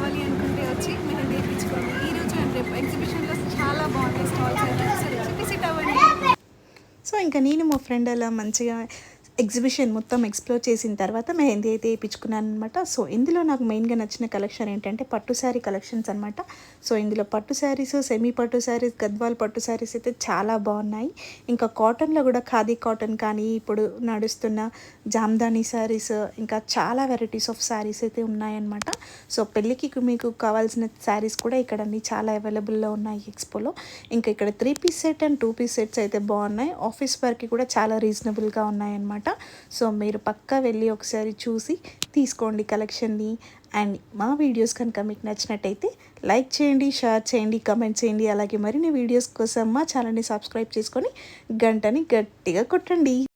రావాలి అనుకుంటే వచ్చి మెహందీ వేయించుకోండి. ఈరోజు అండ్ రేపు ఎగ్జిబిషన్లో చాలా బాగున్నాయి స్టాల్స్ అయితే, ఒకసారి వచ్చి విజిట్ అవ్వండి. సో ఇంకా నేను మా ఫ్రెండ్ అలా మంచిగా ఎగ్జిబిషన్ మొత్తం ఎక్స్ప్లోర్ చేసిన తర్వాత మెహందీ అయితే వేయించుకున్నాను అనమాట. సో ఇందులో నాకు మెయిన్గా నచ్చిన కలెక్షన్ ఏంటంటే పట్టు శారీ కలెక్షన్స్ అనమాట. సో ఇందులో పట్టు శారీస్, సెమీ పట్టు శారీస్, గద్వాల్ పట్టు శారీస్ అయితే చాలా బాగున్నాయి. ఇంకా కాటన్లో కూడా ఖాదీ కాటన్ కానీ, ఇప్పుడు నడుస్తున్న జామ్దానీ శారీస్, ఇంకా చాలా వెరైటీస్ ఆఫ్ శారీస్ అయితే ఉన్నాయన్నమాట. సో పెళ్ళికి మీకు కావాల్సిన శారీస్ కూడా ఇక్కడ అన్ని చాలా అవైలబుల్లో ఉన్నాయి ఎక్స్పోలో. ఇంకా ఇక్కడ 3 piece set and 2 piece sets అయితే బాగున్నాయి. ఆఫీస్ వర్క్కి కూడా చాలా రీజనబుల్గా ఉన్నాయన్నమాట. సో మీరు పక్కా వెళ్ళి ఒకసారి చూసి తీసుకోండి కలెక్షన్ని. అండ్ మా వీడియోస్ కనుక మీకు నచ్చినట్టయితే లైక్ చేయండి, షేర్ చేయండి, కమెంట్ చేయండి. అలాగే మరిన్ని వీడియోస్ కోసం మా ఛానల్ని సబ్స్క్రైబ్ చేసుకొని గంటని గట్టిగా కొట్టండి.